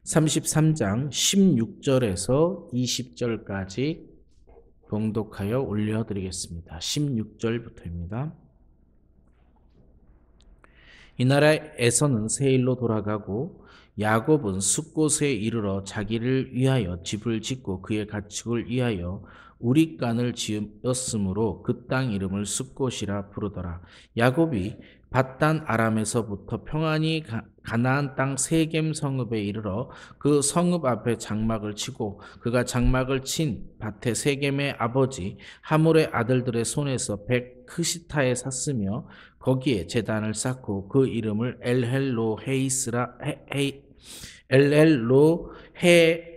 33장 16절에서 20절까지 봉독하여 올려드리겠습니다. 16절부터입니다. 이날에 에서는 세일로 돌아가고 야곱은 숫곳에 이르러 자기를 위하여 집을 짓고 그의 가축을 위하여 우릿간을 지었으므로 그 땅 이름을 숫곳이라 부르더라. 야곱이 밧단 아람에서부터 평안히 가나안 땅 세겜 성읍에 이르러 그 성읍 앞에 장막을 치고 그가 장막을 친 밭에 세겜의 아버지 하몰의 아들들의 손에서 백 크시타에 샀으며 거기에 제단을 쌓고 그 이름을 엘헬로헤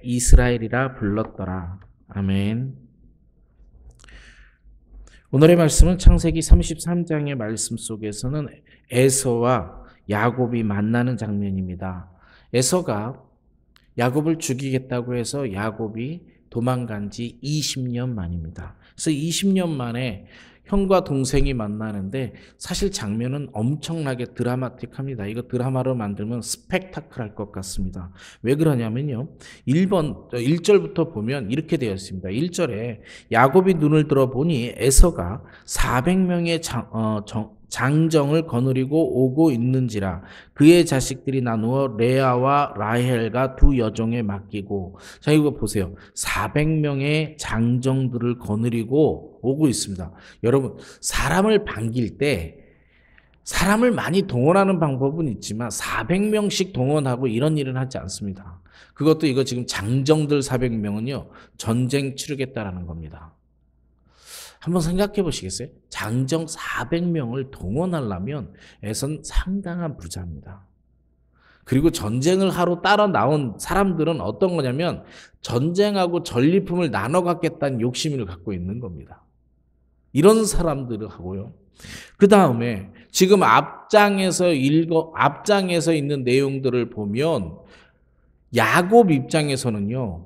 이스라엘이라 불렀더라. 아멘. 오늘의 말씀은 창세기 33장의 말씀 속에서는 에서와 야곱이 만나는 장면입니다. 에서가 야곱을 죽이겠다고 해서 야곱이 도망간 지 20년 만입니다. 그래서 20년 만에 형과 동생이 만나는데 사실 장면은 엄청나게 드라마틱합니다. 이거 드라마로 만들면 스펙타클할 것 같습니다. 왜 그러냐면요. 1절부터 보면 이렇게 되어 있습니다. 1절에 야곱이 눈을 들어보니 에서가 400명의 장정을 거느리고 오고 있는지라 그의 자식들이 나누어 레아와 라헬과 두 여종에 맡기고. 자, 이거 보세요. 400명의 장정들을 거느리고 오고 있습니다. 여러분, 사람을 반길 때 사람을 많이 동원하는 방법은 있지만 400명씩 동원하고 이런 일은 하지 않습니다. 그것도 이거 지금 장정들 400명은요 전쟁 치르겠다라는 겁니다. 한번 생각해 보시겠어요? 장정 400명을 동원하려면 에선 상당한 부자입니다. 그리고 전쟁을 하러 따라 나온 사람들은 어떤 거냐면 전쟁하고 전리품을 나눠 갖겠다는 욕심을 갖고 있는 겁니다. 이런 사람들을 하고요. 그 다음에 지금 앞장에서 있는 내용들을 보면 야곱 입장에서는요,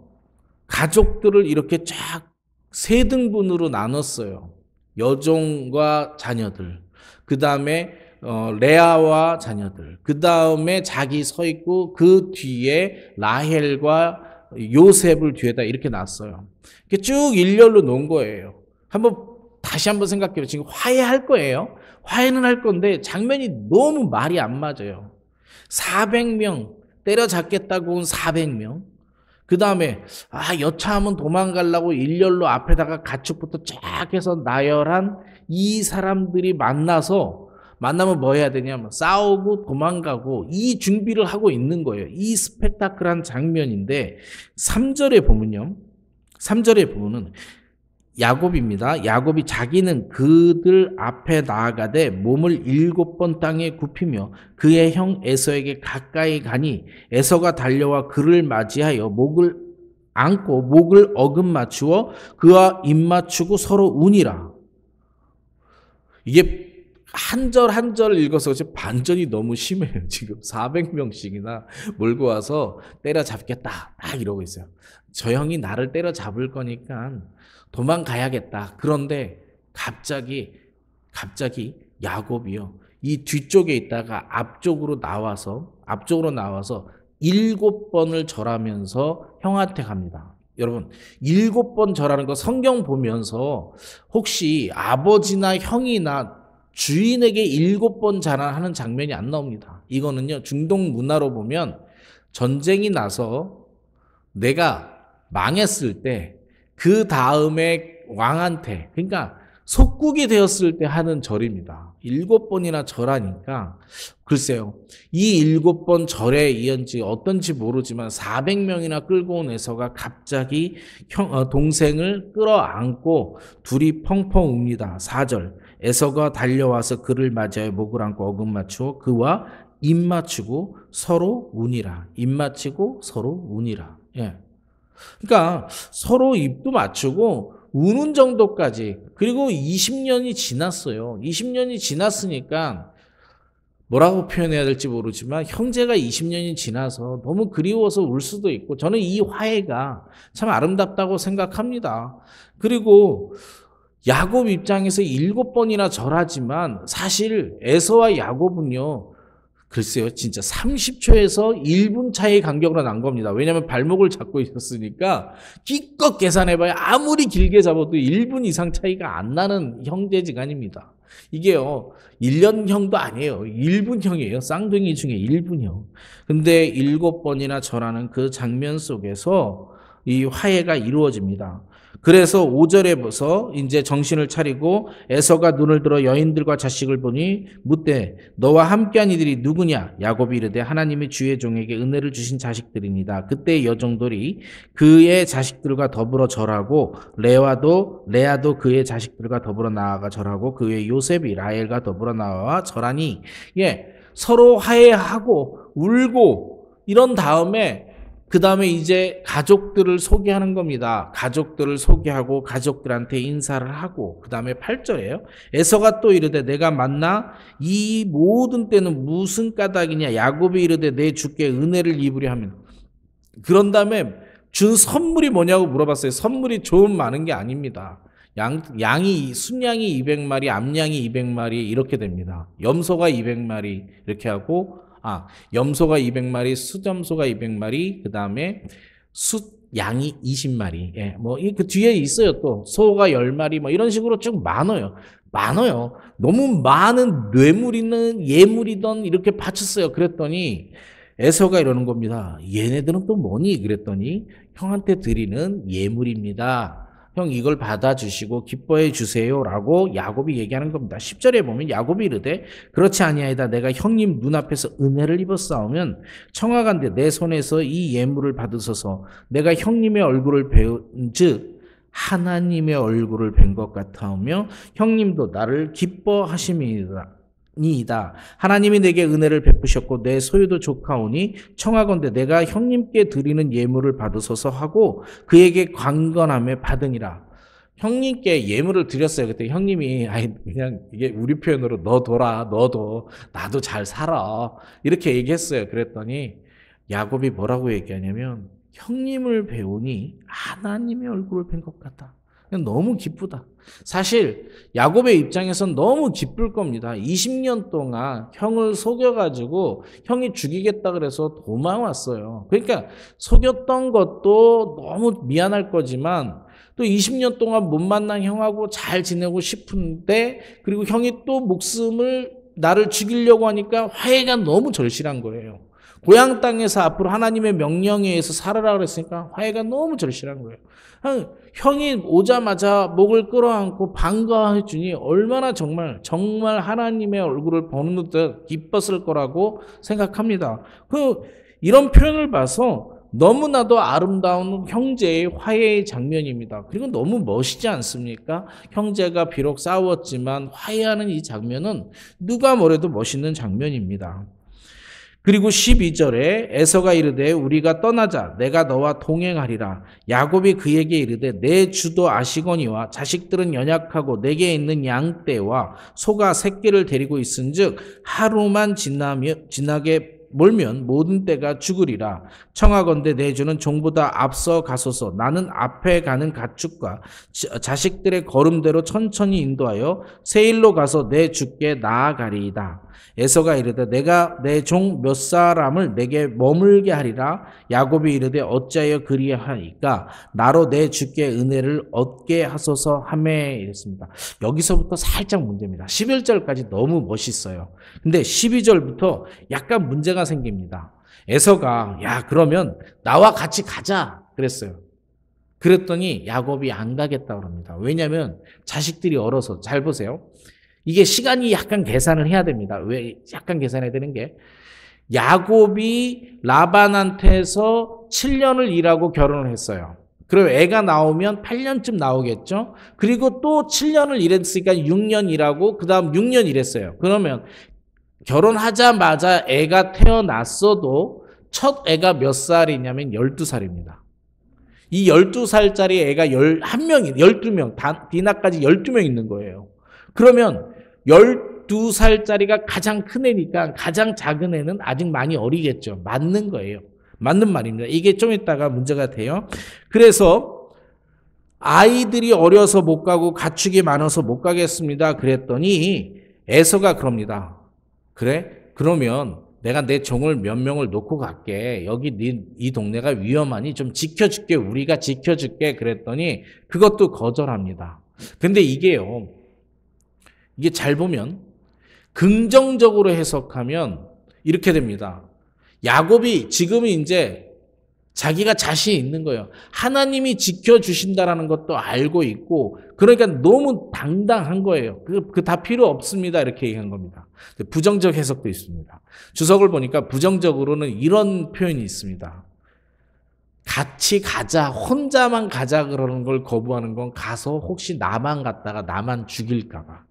가족들을 이렇게 쫙 세 등분으로 나눴어요. 여종과 자녀들, 그 다음에 레아와 자녀들, 그 다음에 자기 서 있고 그 뒤에 라헬과 요셉을 뒤에다 이렇게 놨어요. 이렇게 쭉 일렬로 놓은 거예요. 다시 한번 생각해요. 지금 화해할 거예요. 화해는 할 건데 장면이 너무 말이 안 맞아요. 400명 때려잡겠다고 온 400명. 그 다음에 여차하면 도망가려고 일렬로 앞에다가 가축부터 쫙 해서 나열한 이 사람들이 만나면 뭐 해야 되냐면 싸우고 도망가고 이 준비를 하고 있는 거예요. 이 스펙타클한 장면인데 3절에 보면은 야곱입니다. 야곱이 자기는 그들 앞에 나아가되 몸을 7번 땅에 굽히며 그의 형 에서에게 가까이 가니 에서가 달려와 그를 맞이하여 목을 안고 목을 어금 맞추어 그와 입 맞추고 서로 우니라. 이게 한 절 한 절 읽어서 반전이 너무 심해요. 지금 400명씩이나 몰고 와서 때려잡겠다 딱 이러고 있어요. 저 형이 나를 때려잡을 거니까 도망가야겠다. 그런데 갑자기 야곱이요, 이 뒤쪽에 있다가 앞쪽으로 나와서 7번을 절하면서 형한테 갑니다. 여러분, 7번 절하는 거 성경 보면서 혹시 아버지나 형이나 주인에게 7번 자랑하는 장면이 안 나옵니다. 이거는요, 중동 문화로 보면 전쟁이 나서 내가 망했을 때 그 다음에 왕한테, 그러니까 속국이 되었을 때 하는 절입니다. 7번이나 절하니까 글쎄요, 이 7번 절에 이은지 어떤지 모르지만 400명이나 끌고 온 에서가 갑자기 동생을 끌어안고 둘이 펑펑 웁니다. 4절, 에서가 달려와서 그를 맞이하여 목을 안고 어금 맞추어 그와 입 맞추고 서로 우니라. 입 맞추고 서로 우니라. 예. 그러니까 서로 입도 맞추고 우는 정도까지. 그리고 20년이 지났어요. 20년이 지났으니까 뭐라고 표현해야 될지 모르지만 형제가 20년이 지나서 너무 그리워서 울 수도 있고, 저는 이 화해가 참 아름답다고 생각합니다. 그리고 야곱 입장에서 7번이나 절하지만 사실 에서와 야곱은요 글쎄요, 진짜 30초에서 1분 차이 간격으로 난 겁니다. 왜냐하면 발목을 잡고 있었으니까 기껏 계산해봐야 아무리 길게 잡아도 1분 이상 차이가 안 나는 형제지간입니다. 이게요, 1년형도 아니에요. 1분형이에요. 쌍둥이 중에 1분형. 근데 7번이나 절하는 그 장면 속에서 이 화해가 이루어집니다. 그래서 5절에 보서 이제 정신을 차리고 에서가 눈을 들어 여인들과 자식을 보니 묻되 너와 함께한 이들이 누구냐? 야곱이 이르되 하나님이 주의 종에게 은혜를 주신 자식들입니다. 그때 여종들이 그의 자식들과 더불어 절하고 레아도 그의 자식들과 더불어 나아가 절하고 그의 요셉이 라헬과 더불어 나와 절하니 서로 화해하고 울고 이런 다음에 그 다음에 이제 가족들을 소개하는 겁니다. 가족들을 소개하고 가족들한테 인사를 하고 그 다음에 8절이에요. 에서가 또 이르되 내가 만나 이 모든 때는 무슨 까닭이냐. 야곱이 이르되 내 주께 은혜를 입으려 하면 그런 다음에 준 선물이 뭐냐고 물어봤어요. 선물이 좀 많은 게 아닙니다. 순양이 200마리, 암양이 200마리 이렇게 됩니다. 염소가 200마리 이렇게 하고 염소가 200마리, 수점소가 200마리, 그 다음에 양이 20마리. 그 뒤에 있어요. 또 소가 10마리, 이런 식으로 쭉 많아요. 너무 많은 뇌물이든 예물이든 이렇게 바쳤어요. 그랬더니 에서가 이러는 겁니다. 얘네들은 또 뭐니? 그랬더니 형한테 드리는 예물입니다. 형 이걸 받아주시고 기뻐해 주세요라고 야곱이 얘기하는 겁니다. 10절에 보면 야곱이 이르되 그렇지 아니하이다. 내가 형님 눈앞에서 은혜를 입었사오면 청하간대 내 손에서 이 예물을 받으소서. 내가 형님의 얼굴을 배운즉 하나님의 얼굴을 뵌 것 같아오며 형님도 나를 기뻐하심이니이다. 하나님이 내게 은혜를 베푸셨고 내 소유도 조카오니 청하건대 내가 형님께 드리는 예물을 받으소서 하고 그에게 강건함에 받으니라. 형님께 예물을 드렸어요. 그때 형님이 그냥 이게 우리 표현으로 너둬라, 너도 나도 잘 살아 이렇게 얘기했어요. 그랬더니 야곱이 뭐라고 얘기하냐면 형님을 배우니 하나님의 얼굴을 뵌 것 같다. 너무 기쁘다. 사실 야곱의 입장에선 너무 기쁠 겁니다. 20년 동안 형을 속여가지고 형이 죽이겠다 그래서 도망왔어요. 그러니까 속였던 것도 너무 미안할 거지만 또 20년 동안 못 만난 형하고 잘 지내고 싶은데 그리고 형이 또 나를 죽이려고 하니까 화해가 너무 절실한 거예요. 고향 땅에서 앞으로 하나님의 명령에 의해서 살아라 그랬으니까 화해가 너무 절실한 거예요. 형이 오자마자 목을 끌어안고 반가워해 주니 얼마나 정말 하나님의 얼굴을 보는 듯 기뻤을 거라고 생각합니다. 이런 표현을 봐서 너무나도 아름다운 형제의 화해의 장면입니다. 그리고 너무 멋있지 않습니까? 형제가 비록 싸웠지만 화해하는 이 장면은 누가 뭐래도 멋있는 장면입니다. 그리고 12절에 에서가 이르되 우리가 떠나자 내가 너와 동행하리라. 야곱이 그에게 이르되 내 주도 아시거니와 자식들은 연약하고 내게 있는 양떼와 소가 새끼를 데리고 있은즉 하루만 지나게 몰면 모든 떼가 죽으리라. 청하건대 내 주는 종보다 앞서 가소서. 나는 앞에 가는 가축과 자식들의 걸음대로 천천히 인도하여 세일로 가서 내 주께 나아가리이다. 에서가 이르되 내가 내 종 몇 사람을 내게 머물게 하리라. 야곱이 이르되 어찌하여 그리하니까 나로 내 주께 은혜를 얻게 하소서 하매 이랬습니다. 여기서부터 살짝 문제입니다. 11절까지 너무 멋있어요. 근데 12절부터 약간 문제가 생깁니다. 에서가 그러면 나와 같이 가자 그랬어요. 그랬더니 야곱이 안 가겠다고 합니다. 왜냐하면 자식들이 어려서. 잘 보세요. 이게 시간이 약간 계산을 해야 됩니다. 왜 약간 계산해야 되는 게 야곱이 라반한테서 7년을 일하고 결혼을 했어요. 그리고 애가 나오면 8년쯤 나오겠죠. 그리고 또 7년을 일했으니까 6년 일하고 그 다음 6년 일했어요. 그러면 결혼하자마자 애가 태어났어도 첫 애가 몇 살이냐면 12살입니다. 이 12살짜리 애가 12명, 디나까지 12명 있는 거예요. 그러면 12살짜리가 가장 큰 애니까 가장 작은 애는 아직 많이 어리겠죠. 맞는 거예요. 맞는 말입니다. 이게 좀 이따가 문제가 돼요. 그래서 아이들이 어려서 못 가고 가축이 많아서 못 가겠습니다. 그랬더니 에서가 그럽니다. 그래? 그러면 내가 내 종을 몇 명을 놓고 갈게. 여기 이 동네가 위험하니 좀 지켜줄게. 우리가 지켜줄게. 그랬더니 그것도 거절합니다. 근데 이게 잘 보면 긍정적으로 해석하면 이렇게 됩니다. 야곱이 지금은 이제 자기가 자신이 있는 거예요. 하나님이 지켜주신다라는 것도 알고 있고, 그러니까 너무 당당한 거예요. 그 다 필요 없습니다. 이렇게 얘기한 겁니다. 부정적 해석도 있습니다. 주석을 보니까 부정적으로는 이런 표현이 있습니다. 같이 가자, 혼자만 가자 그러는 걸 거부하는 건 가서 혹시 나만 갔다가 나만 죽일까봐.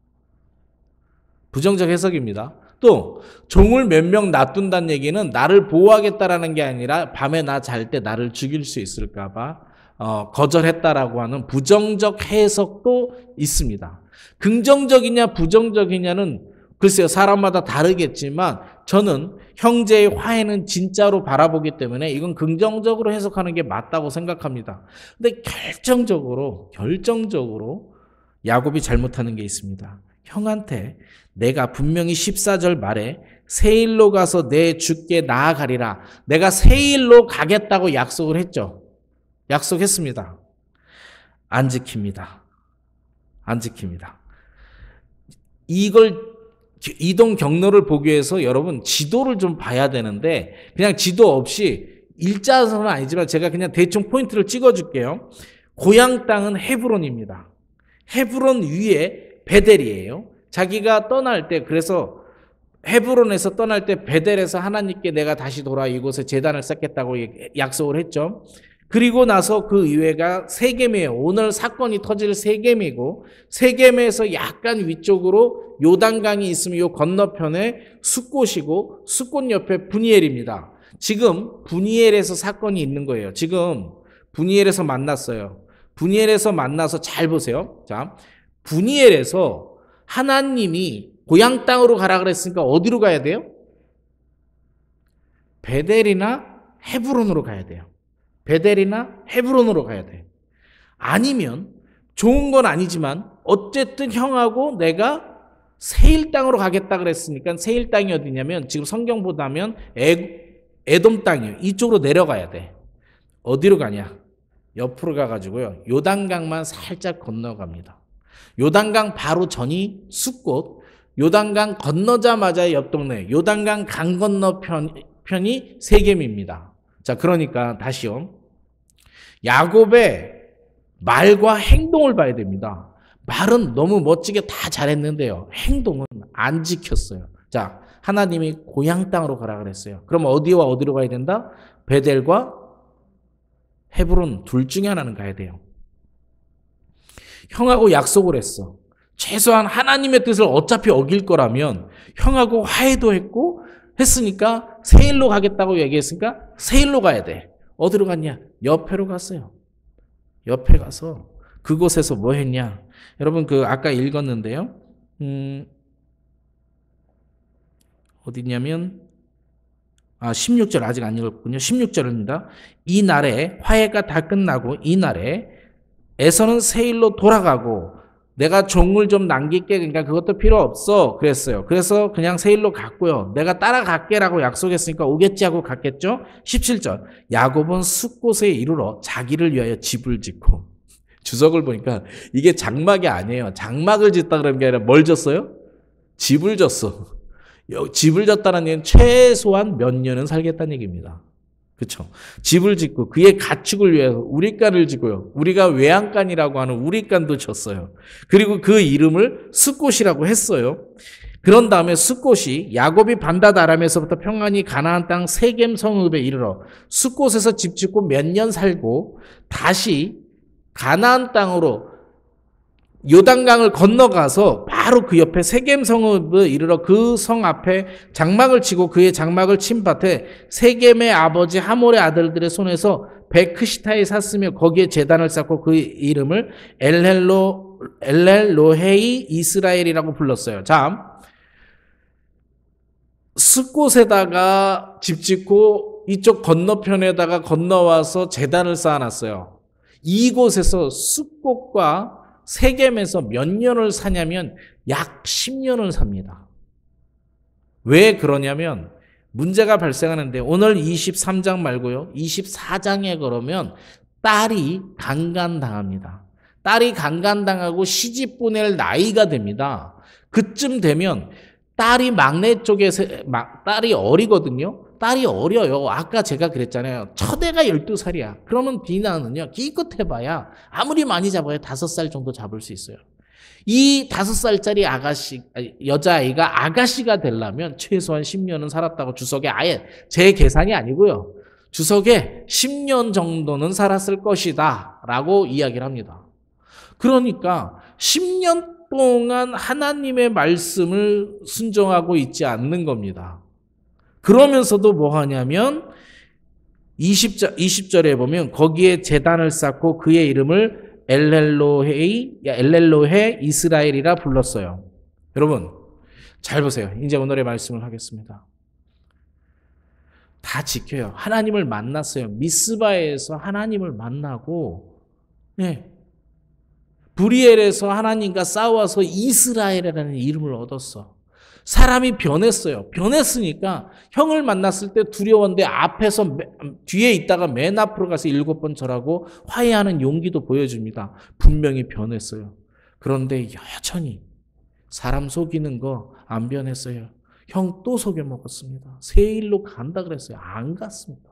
부정적 해석입니다. 또 종을 몇 명 놔둔다는 얘기는 나를 보호하겠다라는 게 아니라 밤에 나 잘 때 나를 죽일 수 있을까 봐 거절했다라고 하는 부정적 해석도 있습니다. 긍정적이냐 부정적이냐는 글쎄요, 사람마다 다르겠지만 저는 형제의 화해는 진짜로 바라보기 때문에 이건 긍정적으로 해석하는 게 맞다고 생각합니다. 근데 결정적으로 야곱이 잘못하는 게 있습니다. 형한테 내가 분명히 14절 말에 세일로 가서 내 주께 나아가리라. 내가 세일로 가겠다고 약속을 했죠. 약속했습니다. 안 지킵니다. 안 지킵니다. 이걸 이동 경로를 보기 위해서 여러분 지도를 좀 봐야 되는데 그냥 지도 없이 일자선은 아니지만 제가 그냥 대충 포인트를 찍어줄게요. 고향 땅은 헤브론입니다. 헤브론 위에 베델이에요. 자기가 떠날 때 그래서 헤브론에서 떠날 때 베델에서 하나님께 내가 다시 돌아 이곳에 제단을 쌓겠다고 약속을 했죠. 그리고 나서 그 이외가 세겜이에요. 오늘 사건이 터질 세겜이고 세겜에서 약간 위쪽으로 요단강이 있으면 요 건너편에 숫곳이고 숫곳 옆에 분이엘입니다. 지금 분이엘에서 사건이 있는 거예요. 지금 분이엘에서 만났어요. 분이엘에서 만나서 잘 보세요. 자, 분이엘에서 하나님이 고향 땅으로 가라 그랬으니까 어디로 가야 돼요? 베델이나 헤브론으로 가야 돼요. 베델이나 헤브론으로 가야 돼요. 아니면 좋은 건 아니지만 어쨌든 형하고 내가 세일 땅으로 가겠다 그랬으니까 세일 땅이 어디냐면 지금 성경 보다면 에돔 땅이에요. 이쪽으로 내려가야 돼. 어디로 가냐? 옆으로 가가지고요. 요단강만 살짝 건너갑니다. 요단강 바로 전이 숫곳, 요단강 건너자마자 옆 동네, 요단강 강 건너편이 세겜입니다. 자, 그러니까 다시요. 야곱의 말과 행동을 봐야 됩니다. 말은 너무 멋지게 다 잘했는데요. 행동은 안 지켰어요. 자, 하나님이 고향 땅으로 가라 그랬어요. 그럼 어디와 어디로 가야 된다? 베델과 헤브론 둘 중에 하나는 가야 돼요. 형하고 약속을 했어. 최소한 하나님의 뜻을 어차피 어길 거라면 형하고 화해도 했으니까 세일로 가겠다고 얘기했으니까 세일로 가야 돼. 어디로 갔냐? 옆에로 갔어요. 옆에 가서 그곳에서 뭐 했냐? 여러분 아까 읽었는데요. 어디냐면 16절 아직 안 읽었군요. 16절입니다. 이 날에 화해가 다 끝나고 이 날에 에서는 세일로 돌아가고 내가 종을 좀 남길게 그러니까 그것도 필요 없어 그랬어요. 그래서 그냥 세일로 갔고요. 내가 따라갈게라고 약속했으니까 오겠지 하고 갔겠죠. 17절 야곱은 숫곳에 이르러 자기를 위하여 집을 짓고 주석을 보니까 이게 장막이 아니에요. 장막을 짓다 그런 게 아니라 뭘 졌어요? 집을 졌어. 집을 졌다는 얘기는 최소한 몇 년은 살겠다는 얘기입니다. 그렇죠. 집을 짓고 그의 가축을 위해서 우리간을 지고요. 우리가 외양간이라고 하는 우리간도 졌어요. 그리고 그 이름을 숫곳이라고 했어요. 그런 다음에 숫곳이 야곱이 반닷 아람에서부터 평안히 가나안 땅 세겜 성읍에 이르러 숫곳에서 집 짓고 몇 년 살고 다시 가나안 땅으로 요단강을 건너가서 바로 그 옆에 세겜 성읍에 이르러 그 성 앞에 장막을 치고 그의 장막을 친 밭에 세겜의 아버지 하몰의 아들들의 손에서 베크시타에 샀으며 거기에 제단을 쌓고 그 이름을 엘렐로헤이 이스라엘이라고 불렀어요. 자, 숫곳에다가 집 짓고 이쪽 건너편에다가 건너와서 제단을 쌓아놨어요. 이곳에서 숫곳과 세겜에서 몇 년을 사냐면 약 10년을 삽니다. 왜 그러냐면 문제가 발생하는데 오늘 23장 말고요. 24장에 그러면 딸이 강간당합니다. 딸이 강간당하고 시집 보낼 나이가 됩니다. 그쯤 되면 딸이 막내 쪽에서 딸이 어리거든요. 딸이 어려요. 아까 제가 그랬잖아요. 첫애가 12살이야. 그러면 비나는요. 기껏 해봐야 아무리 많이 잡아야 5살 정도 잡을 수 있어요. 이 5살짜리 여자아이가 아가씨가 되려면 최소한 10년은 살았다고 주석에 아예 제 계산이 아니고요. 주석에 10년 정도는 살았을 것이다 라고 이야기를 합니다. 그러니까 10년 동안 하나님의 말씀을 순종하고 있지 않는 겁니다. 그러면서도 뭐 하냐면 20절에 보면 거기에 제단을 쌓고 그의 이름을 엘렐로헤 이스라엘이라 불렀어요. 여러분 잘 보세요. 이제 오늘의 말씀을 하겠습니다. 다 지켜요. 하나님을 만났어요. 미스바에서 하나님을 만나고 브리엘에서 하나님과 싸워서 이스라엘이라는 이름을 얻었어. 사람이 변했어요. 변했으니까 형을 만났을 때 두려웠는데 앞에서 뒤에 있다가 맨 앞으로 가서 7번 절하고 화해하는 용기도 보여줍니다. 분명히 변했어요. 그런데 여전히 사람 속이는 거 안 변했어요. 형 또 속여 먹었습니다. 새 일로 간다 그랬어요. 안 갔습니다.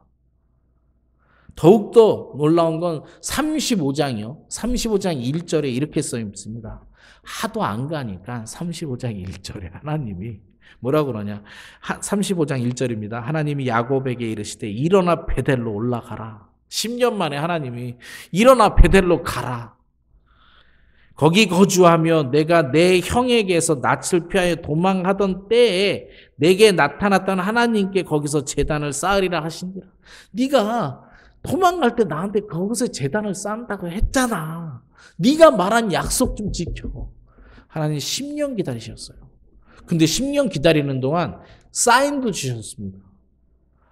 더욱더 놀라운 건 35장이요. 35장 1절에 이렇게 써 있습니다. 하도 안 가니까 35장 1절에 하나님이 뭐라고 그러냐. 35장 1절입니다. 하나님이 야곱에게 이르시되 일어나 베델로 올라가라. 10년 만에 하나님이 일어나 베델로 가라. 거기 거주하며 내가 내 형에게서 낯을 피하여 도망하던 때에 내게 나타났던 하나님께 거기서 제단을 쌓으리라 하신지라. 네가 도망갈 때 나한테 거기서 제단을 쌓는다고 했잖아. 네가 말한 약속 좀 지켜. 하나님 10년 기다리셨어요. 근데 10년 기다리는 동안 사인도 주셨습니다.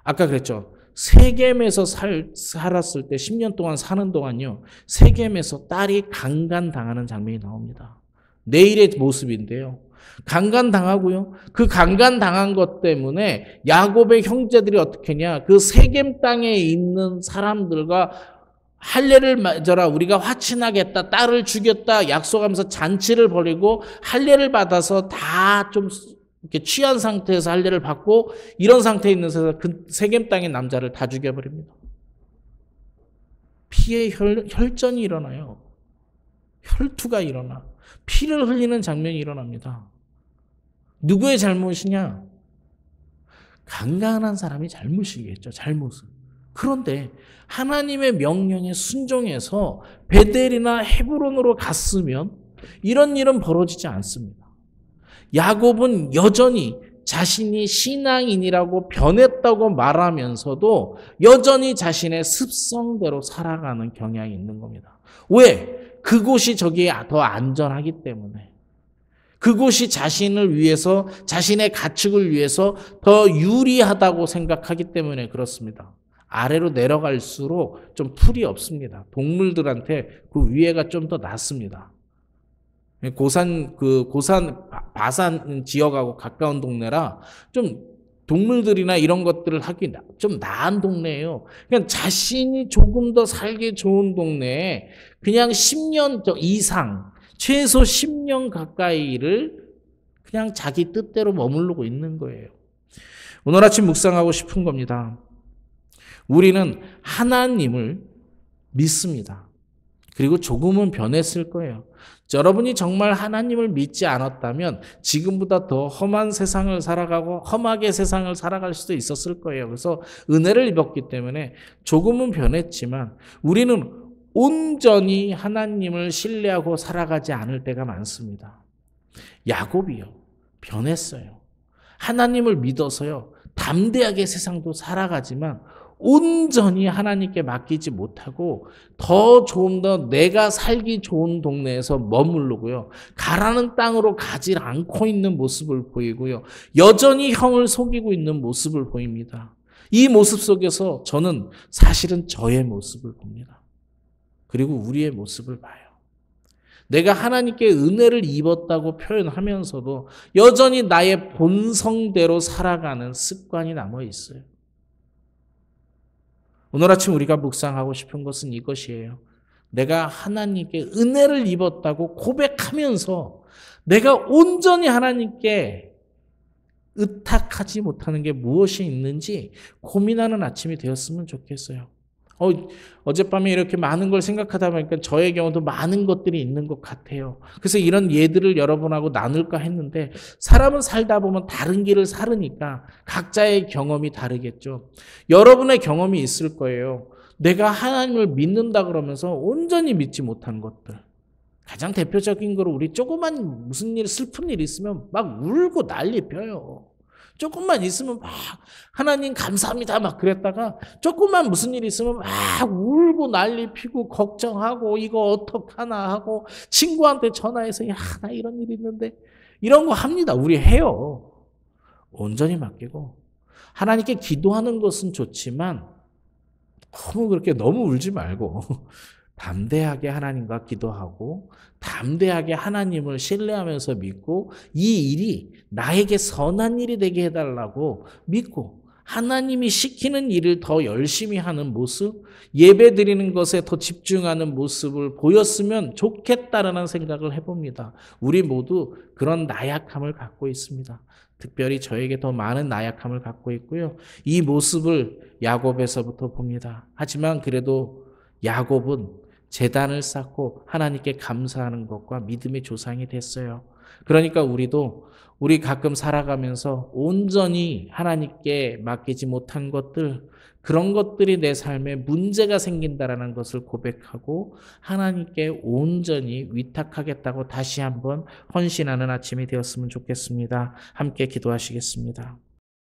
아까 그랬죠. 세겜에서 살았을 때 10년 동안 사는 동안요. 세겜에서 딸이 강간당하는 장면이 나옵니다. 내일의 모습인데요. 강간당하고요. 그 강간당한 것 때문에 야곱의 형제들이 어떻게 했냐. 그 세겜 땅에 있는 사람들과 할례를 맺어라. 우리가 화친하겠다. 딸을 죽였다. 약속하면서 잔치를 벌이고 할례를 받아서 다 좀 이렇게 취한 상태에서 할례를 받고 이런 상태에 있는 데서 그 세겜 땅의 남자를 다 죽여버립니다. 피의 혈전이 일어나요. 혈투가 일어나. 피를 흘리는 장면이 일어납니다. 누구의 잘못이냐? 강간한 사람이 잘못이겠죠. 잘못은. 그런데 하나님의 명령에 순종해서 베델이나 헤브론으로 갔으면 이런 일은 벌어지지 않습니다. 야곱은 여전히 자신이 신앙인이라고 변했다고 말하면서도 여전히 자신의 습성대로 살아가는 경향이 있는 겁니다. 왜? 그곳이 저기에 더 안전하기 때문에. 그곳이 자신을 위해서, 자신의 가축을 위해서 더 유리하다고 생각하기 때문에 그렇습니다. 아래로 내려갈수록 좀 풀이 없습니다. 동물들한테 그 위에가 좀 더 낫습니다. 바산 지역하고 가까운 동네라 좀 동물들이나 이런 것들을 하기 좀 나은 동네예요. 그냥 자신이 조금 더 살기 좋은 동네에 그냥 10년 이상, 최소 10년 가까이를 그냥 자기 뜻대로 머무르고 있는 거예요. 오늘 아침 묵상하고 싶은 겁니다. 우리는 하나님을 믿습니다. 그리고 조금은 변했을 거예요. 여러분이 정말 하나님을 믿지 않았다면 지금보다 더 험한 세상을 살아가고 험하게 세상을 살아갈 수도 있었을 거예요. 그래서 은혜를 입었기 때문에 조금은 변했지만 우리는 온전히 하나님을 신뢰하고 살아가지 않을 때가 많습니다. 야곱이요. 변했어요. 하나님을 믿어서요. 담대하게 세상도 살아가지만 온전히 하나님께 맡기지 못하고 좀 더 내가 살기 좋은 동네에서 머무르고요. 가라는 땅으로 가지 않고 있는 모습을 보이고요. 여전히 형을 속이고 있는 모습을 보입니다. 이 모습 속에서 저는 사실은 저의 모습을 봅니다. 그리고 우리의 모습을 봐요. 내가 하나님께 은혜를 입었다고 표현하면서도 여전히 나의 본성대로 살아가는 습관이 남아 있어요. 오늘 아침 우리가 묵상하고 싶은 것은 이것이에요. 내가 하나님께 은혜를 입었다고 고백하면서 내가 온전히 하나님께 의탁하지 못하는 게 무엇이 있는지 고민하는 아침이 되었으면 좋겠어요. 어젯밤에 이렇게 많은 걸 생각하다 보니까 저의 경우도 많은 것들이 있는 것 같아요. 그래서 이런 예들을 여러분하고 나눌까 했는데 사람은 살다 보면 다른 길을 살으니까 각자의 경험이 다르겠죠. 여러분의 경험이 있을 거예요. 내가 하나님을 믿는다 그러면서 온전히 믿지 못한 것들. 가장 대표적인 거로 우리 조그만 무슨 일, 슬픈 일 있으면 막 울고 난리 펴요. 조금만 있으면 막 하나님 감사합니다 막 그랬다가 조금만 무슨 일 있으면 막 울고 난리 피고 걱정하고 이거 어떡하나 하고 친구한테 전화해서 야, 나 이런 일 있는데 이런 거 합니다. 우리 해요. 온전히 맡기고 하나님께 기도하는 것은 좋지만 너무 그렇게 너무 울지 말고 담대하게 하나님과 기도하고 담대하게 하나님을 신뢰하면서 믿고 이 일이 나에게 선한 일이 되게 해달라고 믿고 하나님이 시키는 일을 더 열심히 하는 모습, 예배 드리는 것에 더 집중하는 모습을 보였으면 좋겠다라는 생각을 해봅니다. 우리 모두 그런 나약함을 갖고 있습니다. 특별히 저에게 더 많은 나약함을 갖고 있고요. 이 모습을 야곱에서부터 봅니다. 하지만 그래도 야곱은 제단을 쌓고 하나님께 감사하는 것과 믿음의 조상이 됐어요. 그러니까 우리 가끔 살아가면서 온전히 하나님께 맡기지 못한 것들, 그런 것들이 내 삶에 문제가 생긴다라는 것을 고백하고 하나님께 온전히 위탁하겠다고 다시 한번 헌신하는 아침이 되었으면 좋겠습니다. 함께 기도하시겠습니다.